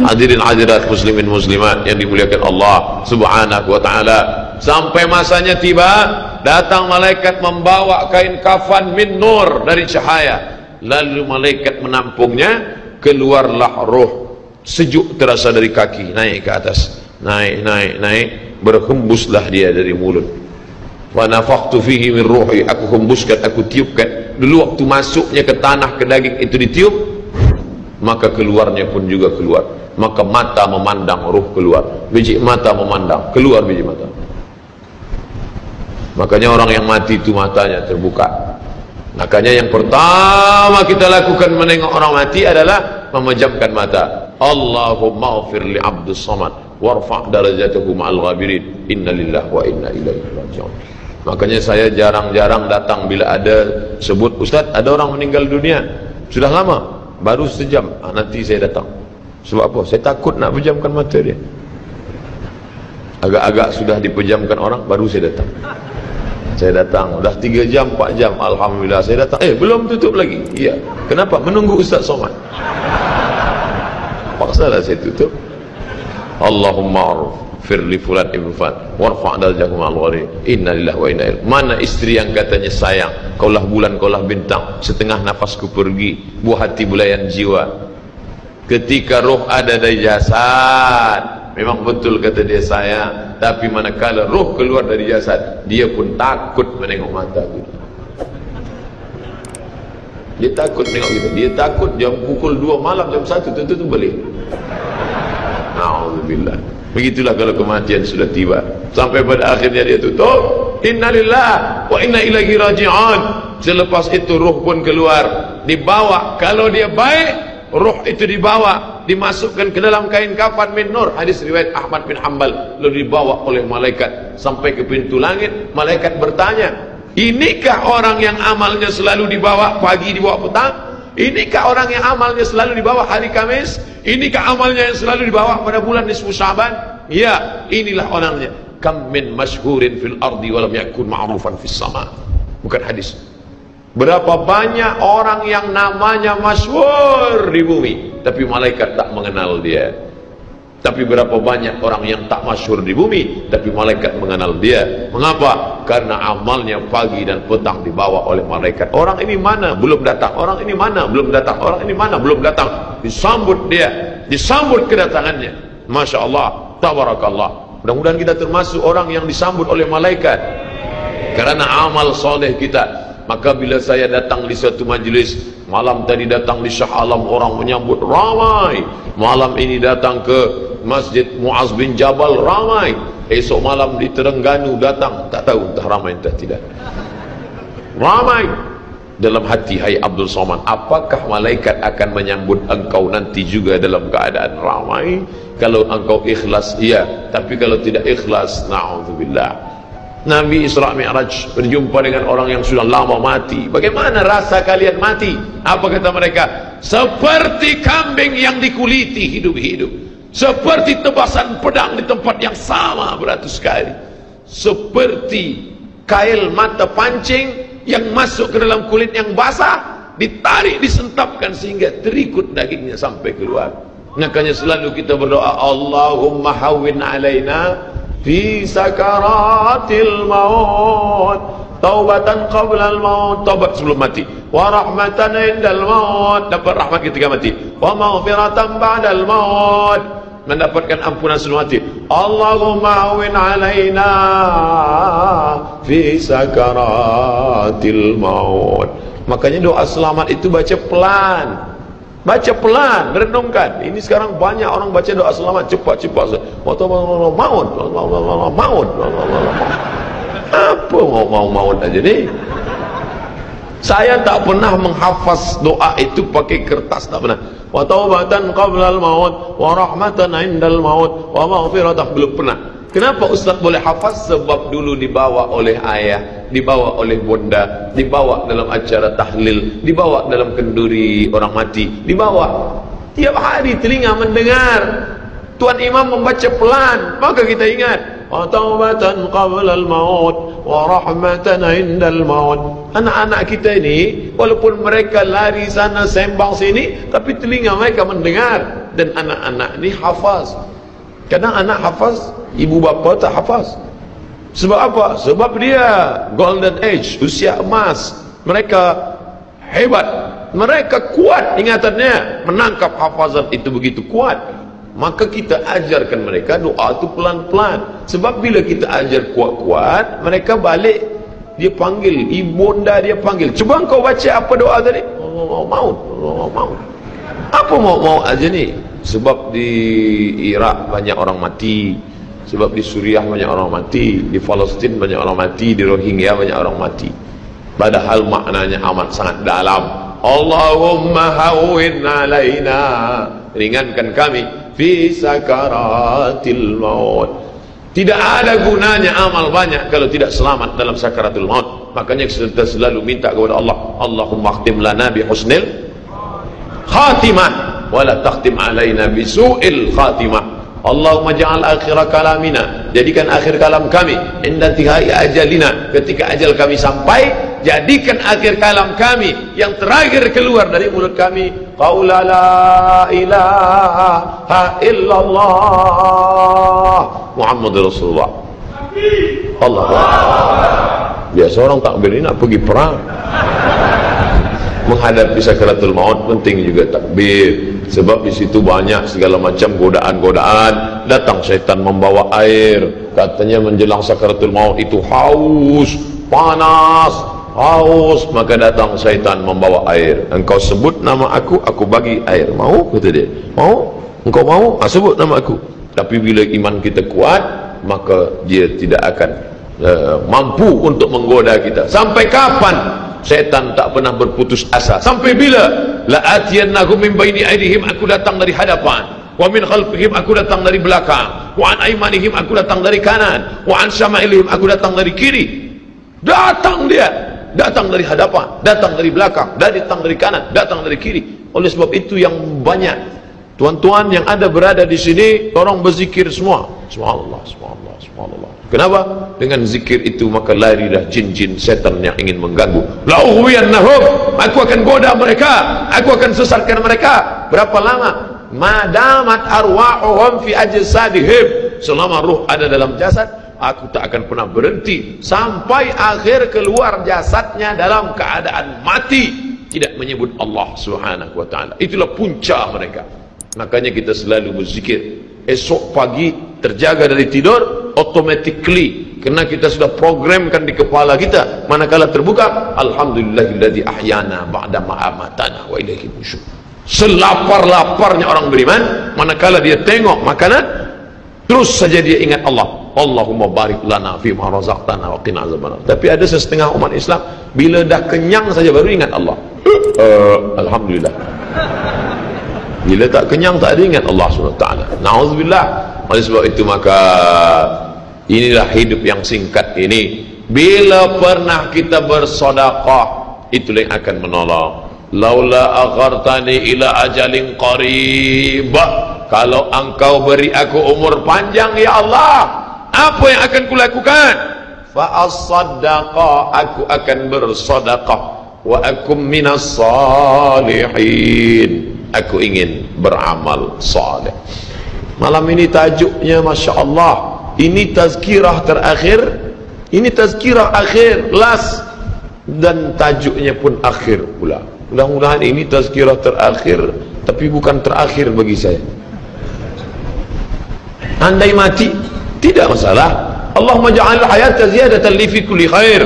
Hadirin hadirat muslimin muslimat yang dimuliakan Allah subhanahu wa ta'ala. Sampai masanya tiba, datang malaikat membawa kain kafan min nur, dari cahaya. Lalu malaikat menampungnya, keluarlah roh. Sejuk terasa dari kaki, naik ke atas, naik, berhembuslah dia dari mulut. Wa nafakhtu fihi min ruhi, aku hembuskan, aku tiupkan. Dulu waktu masuknya ke tanah, ke daging itu ditiup, maka keluarnya pun juga keluar. Maka mata memandang, ruh keluar. Biji mata memandang, keluar biji mata. Makanya orang yang mati itu matanya terbuka. Makanya yang pertama kita lakukan menengok orang mati adalah memejamkan mata. Allahumma ghfir li abdus samad warfa' darajatahu ma'al ghabirin, inna lillahi wa inna ilaihi raji'un. Makanya saya jarang-jarang datang bila ada sebut, Ustaz ada orang meninggal dunia, sudah lama, baru sejam, nanti saya datang. Sebab apa? Saya takut nak pejamkan mata dia. Agak-agak sudah dipejamkan orang, baru saya datang. Saya datang, dah 3 jam, 4 jam, alhamdulillah saya datang. Belum tutup lagi. Iya. Kenapa? Menunggu Ustaz Somad. Paksalah saya tutup. Allahumma firli fulan ibn fulan warfa' darajahum al-ghari, inna lillahi wa inna ilaihi. Mana istri yang katanya sayang, kaulah bulan, kaulah bintang, setengah nafasku pergi, buah hati bulayan jiwa. Ketika roh ada dari jasad, memang betul kata dia sayang, tapi manakala roh keluar dari jasad, dia pun takut menengok mata kita. Dia takut menengok kita. Dia takut jam pukul 2 malam, jam 1 tutup balik. Na'udzubillah. Begitulah kalau kematian sudah tiba. Sampai pada akhirnya dia tutup, innalillah wa inna ilaihi raji'un. Selepas itu roh pun keluar, dibawa. Kalau dia baik, roh itu dibawa, dimasukkan ke dalam kain kafan min nur. Hadis riwayat Ahmad bin Hanbal. Lalu dibawa oleh malaikat sampai ke pintu langit. Malaikat bertanya, inikah orang yang amalnya selalu dibawa pagi, dibawa petang? Inikah orang yang amalnya selalu dibawa hari Kamis? Inikah amalnya yang selalu dibawa pada bulan nisfu Sya'ban? Ya, inilah orangnya. Kam min masyhurin fil ardi walam yakun ma'rufan fis sama. Bukan hadis. Berapa banyak orang yang namanya masyhur di bumi, tapi malaikat tak mengenal dia. Tapi berapa banyak orang yang tak masyhur di bumi, tapi malaikat mengenal dia. Mengapa? Karena amalnya pagi dan petang dibawa oleh malaikat. Orang ini mana? Belum datang. Orang ini mana? Belum datang. Orang ini mana? Belum datang. Disambut dia, disambut kedatangannya. Masya Allah, tabarakallah. Mudah-mudahan kita termasuk orang yang disambut oleh malaikat karena amal soleh kita. Maka bila saya datang di suatu majlis, malam tadi datang di Shah Alam, orang menyambut ramai. Malam ini datang ke Masjid Muaz bin Jabal, ramai. Esok malam di Terengganu datang, tak tahu entah ramai entah tidak. Ramai. Dalam hati, hai Abdul Somad, apakah malaikat akan menyambut engkau nanti juga dalam keadaan ramai? Kalau engkau ikhlas, iya. Tapi kalau tidak ikhlas, na'udzubillah. Nabi Isra Mi'raj berjumpa dengan orang yang sudah lama mati. Bagaimana rasa kalian mati? Apa kata mereka? Seperti kambing yang dikuliti hidup-hidup, seperti tebasan pedang di tempat yang sama beratus kali, seperti kail mata pancing yang masuk ke dalam kulit yang basah, ditarik, disentapkan sehingga terikut dagingnya sampai keluar. Makanya selalu kita berdoa, Allahumma hawwin alaina fi sakaratil maut, taubatan qablal maut, taubat sebelum mati, wa rahmatan indal maut, dapat rahmat ketika mati, wa maghfiratan ba'dal maut, mendapatkan ampunan sebelum mati. Allahumma hawwin alaina fi sakaratil maut. Makanya doa selamat itu baca pelan. Baca pelan, merenungkan. Ini sekarang banyak orang baca doa selamat cepat-cepat. Maut. Apa maut aja nih? Saya tak pernah menghafaz doa itu pakai kertas, tak pernah. Wa taubatan qablal maut, wa rahmatan indal maut, wa maghfiratan, belum pernah. Kenapa Ustaz boleh hafaz? Sebab dulu dibawa oleh ayah, dibawa oleh bunda, dibawa dalam acara tahlil, dibawa dalam kenduri orang mati, dibawa. Tiap hari telinga mendengar Tuan Imam membaca pelan, maka kita ingat. Wa taubatan qablal maut, wa rahmatan indal maut. Anak-anak kita ini, walaupun mereka lari sana sembang sini, tapi telinga mereka mendengar. dan anak-anak ni hafaz. Kadang anak hafaz, ibu bapa tak hafaz. Sebab apa? Sebab dia golden age, usia emas. Mereka hebat, mereka kuat ingatannya, menangkap hafazan itu begitu kuat. Maka kita ajarkan mereka doa itu pelan-pelan. Sebab bila kita ajar kuat-kuat, mereka balik, dia panggil, ibunda dia panggil, cuba kau baca apa doa tadi? Maut. Apa mau aja ni? Sebab di Iraq banyak orang mati, sebab di Suriah banyak orang mati, di Palestin banyak orang mati, di Rohingya banyak orang mati. Padahal maknanya amat sangat dalam. Allahumma hawwin alaina, ringankan kami fi sakaratil maut. Tidak ada gunanya amal banyak kalau tidak selamat dalam sakaratul maut. Makanya kita selalu minta kepada Allah, Allahumma khtim lana bi husnil khatimah wala takhtim alaina bi su'il khatimah. Allahumma ja'al akhir kalamina, jadikan akhir kalam kami inda tihai ajalina, ketika ajal kami sampai, jadikan akhir kalam kami yang terakhir keluar dari mulut kami qaula la ilaha illallah Muhammadur Rasulullah. Allah biasa orang takbir ini nak pergi perang, menghadapi sakaratul maut penting juga takbir. Sebab di situ banyak segala macam godaan-godaan. Datang syaitan membawa air, katanya menjelang sakaratul maut itu haus, panas, haus, maka datang syaitan membawa air. Engkau sebut nama aku bagi air. Mau? Kata dia. Mau? Engkau mau? Sebut nama aku. Tapi bila iman kita kuat, maka dia tidak akan mampu untuk menggoda kita. Sampai kapan setan tak pernah berputus asa? Sampai bila? La atiyannahum min baini aydihim, aku datang dari hadapan, wa min khalfihim, aku datang dari belakang, wa an aymanihim, aku datang dari kanan, wa an syama'ilihim, aku datang dari kiri. Datang dia, datang dari hadapan, datang dari belakang, datang dari kanan, datang dari kiri. Oleh sebab itu yang banyak tuan-tuan yang ada berada di sini, orang berzikir semua, subhanallah, subhanallah, subhanallah. Kenapa? Dengan zikir itu maka larilah jin-jin setan yang ingin mengganggu. La'uwiyannahum, aku akan goda mereka, aku akan sesatkan mereka. Berapa lama? Madamat arwahuhum fi ajsadihim, selama ruh ada dalam jasad, aku tak akan pernah berhenti sampai akhir keluar jasadnya dalam keadaan mati, tidak menyebut Allah Subhanahu wa taala. Itulah punca mereka. Makanya kita selalu berzikir. Esok pagi terjaga dari tidur automatically, karena kita sudah programkan di kepala kita, manakala terbuka, alhamdulillahilladzi ahyana ba'da ma amatana wa ilaihi nusyur. Selapar-laparnya orang beriman, manakala dia tengok makanan, terus saja dia ingat Allah. Allahumma barik lana fi ma razaqtana wa qina azabannar. Tapi ada setengah umat Islam, bila dah kenyang saja baru ingat Allah. Alhamdulillah. Bila tak kenyang tak ada ingat Allah SWT. Na'udzubillah. Oleh sebab itu maka inilah hidup yang singkat ini. Bila pernah kita bersedekah, itulah yang akan menolong. Laula akhartani ila ajalin qarib, kalau engkau beri aku umur panjang ya Allah, apa yang akan kulakukan? Fa as-saddaqa, aku akan bersedekah, wa akum minas salihin, aku ingin beramal saleh. Malam ini tajuknya Masya Allah, ini tazkirah terakhir, ini tazkirah akhir, last, dan tajuknya pun akhir pula. Mudah-mudahan ini tazkirah terakhir, tapi bukan terakhir bagi saya. Andai mati tidak masalah. Allahumma ja'al hayata ziyadatan li fi kulli khair.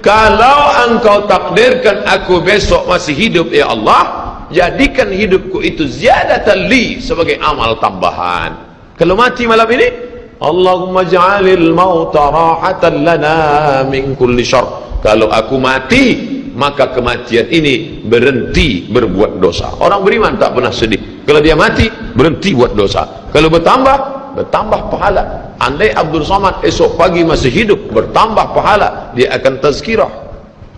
Kalau engkau takdirkan aku besok masih hidup ya Allah, jadikan hidupku itu ziyadatan li, sebagai amal tambahan. Kalau mati malam ini, Allahumma ja'alil mauta rahatan lana min kulli syarr. Kalau aku mati, maka kematian ini berhenti berbuat dosa. Orang beriman tak pernah sedih. Kalau dia mati, berhenti buat dosa. Kalau bertambah pahala. Andai Abdul Somad esok pagi masih hidup, bertambah pahala, dia akan tazkirah,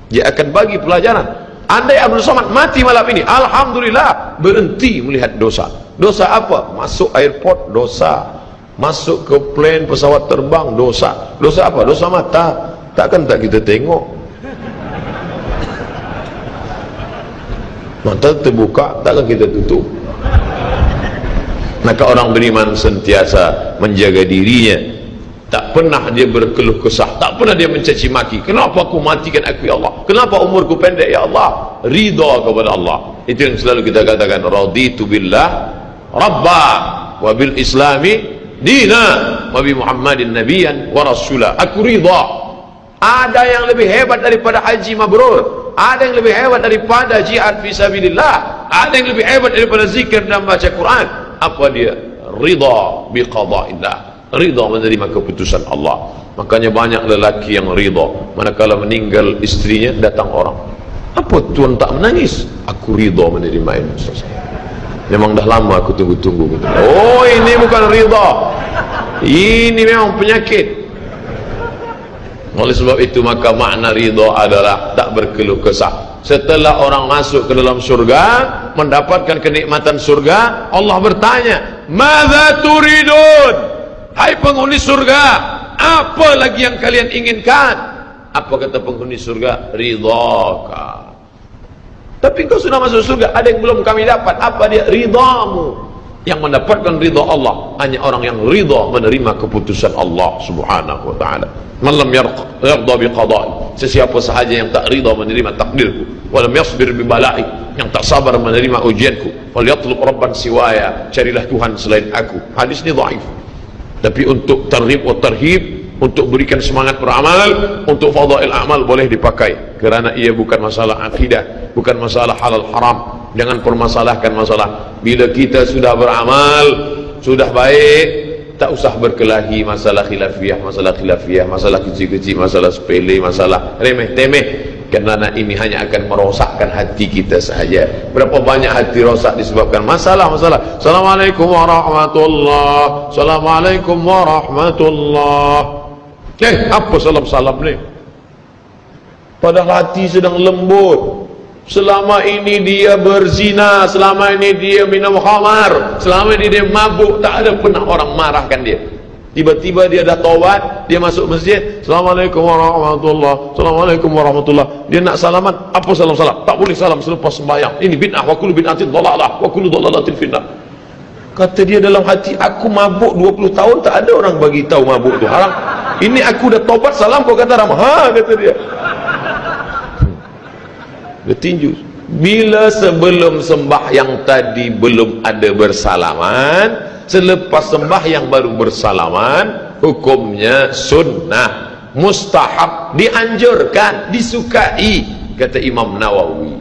dia akan bagi pelajaran. Andai Abdul Somad mati malam ini, alhamdulillah, berhenti melihat dosa. Dosa apa? Masuk airport, dosa. Masuk ke plane pesawat terbang, dosa. Dosa apa? Dosa mata. Takkan tak kita tengok? Mata terbuka, takkan kita tutup? Maka orang beriman sentiasa menjaga dirinya, tak pernah dia berkeluh kesah, tak pernah dia mencaci maki. Kenapa aku matikan aku ya Allah? Kenapa umurku pendek ya Allah? Ridha kepada Allah. Itu yang selalu kita katakan, raditu billah rabba wa bil islami dina wa bi muhammadin nabiyan wa rasula. Aku ridha. Ada yang lebih hebat daripada haji mabrur, ada yang lebih hebat daripada jihad fisabilillah, ada yang lebih hebat daripada zikir dan baca Quran. Apa dia? Ridha bi qada'illah, ridha menerima keputusan Allah. Makanya banyak lelaki yang ridha manakala meninggal istrinya, datang orang, apa tuan tak menangis? Aku ridha menerima ini. Memang dah lama aku tunggu-tunggu. Oh, ini bukan ridha, ini memang penyakit. Oleh sebab itu maka makna ridha adalah tak berkeluh kesah. Setelah orang masuk ke dalam surga, mendapatkan kenikmatan surga, Allah bertanya, "Madza turidun?" Hai penghuni surga, apa lagi yang kalian inginkan? Apa kata penghuni surga? Ridhaka. Tapi kau sudah masuk surga, ada yang belum kami dapat. Apa dia? Ridhamu. Yang mendapatkan ridha Allah hanya orang yang ridha menerima keputusan Allah Subhanahu wa taala. Man lam yarda bi qada'i, sesiapa sahaja yang tak ridha menerima takdirku, wa lam yasbir bi bala'i, yang tak sabar menerima ujianku, wal yatlub rabban siwaya, carilah Tuhan selain aku. Hadis ini dhaif. Tapi untuk targhib wa tarhib, untuk berikan semangat beramal, untuk fadail amal boleh dipakai, kerana ia bukan masalah akidah, bukan masalah halal haram. Jangan permasalahkan masalah. Bila kita sudah beramal, sudah baik, tak usah berkelahi masalah khilafiyah, masalah kecil-kecil, masalah sepele, masalah remeh-temeh, kerana ini hanya akan merosakkan hati kita sahaja. Berapa banyak hati rosak disebabkan masalah-masalah. Assalamualaikum warahmatullahi, Assalamualaikum warahmatullahi. Apa salam-salam ni? Padahal hati sedang lembut. Selama ini dia berzina, selama ini dia minum khamar, selama ini dia mabuk, tak ada pernah orang marahkan dia. Tiba-tiba dia dah taubat, dia masuk masjid, Assalamualaikum warahmatullahi, Assalamualaikum warahmatullahi. Dia nak salaman, apa salam-salam? Tak boleh salam selepas sembahyang. Ini bid'ah, wa kullu bid'atin dhalalah, wa kullu dhalalatin finnar. Kata dia dalam hati, aku mabuk 20 tahun, tak ada orang bagi tahu mabuk tu haram. Ini aku dah taubat, salam kau kata haram. Ha, kata dia. Dia tinju. Bila sebelum sembahyang tadi belum ada bersalaman, selepas sembahyang baru bersalaman, hukumnya sunnah, mustahab, dianjurkan, disukai, kata Imam Nawawi.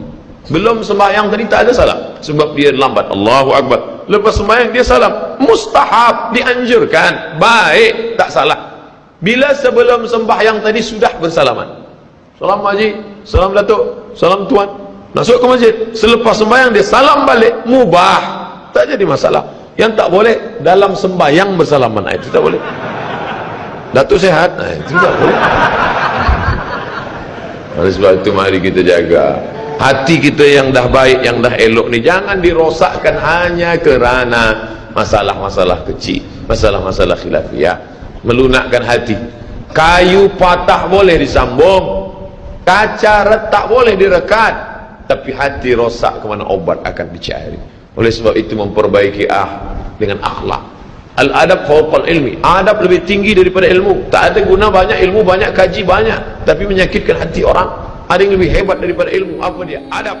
Belum sembahyang tadi tak ada salam, sebab dia lambat. Allahu Akbar. Lepas sembahyang dia salam, mustahab, dianjurkan, baik, tak salah. Bila sebelum sembahyang tadi sudah bersalaman, salam Haji, salam Datuk, salam Tuan, masuk ke masjid, selepas sembahyang dia salam balik, mubah, tak jadi masalah. Yang tak boleh dalam sembahyang bersalaman, itu tak boleh. Datuk sehat, itu tak boleh. Oleh sebab itu mari kita jaga hati kita yang dah baik, yang dah elok ni, jangan dirosakkan hanya kerana masalah-masalah kecil, masalah-masalah khilafiyah. Melunakkan hati. Kayu patah boleh disambung, kaca retak boleh direkat, tapi hati rosak, kemana obat akan dicari. Oleh sebab itu memperbaiki dengan akhlak. Al-adab fawqal ilmi, adab lebih tinggi daripada ilmu. Tak ada guna banyak ilmu, banyak kaji banyak, tapi menyakitkan hati orang. Ada yang lebih hebat daripada ilmu. Apa dia? Adab.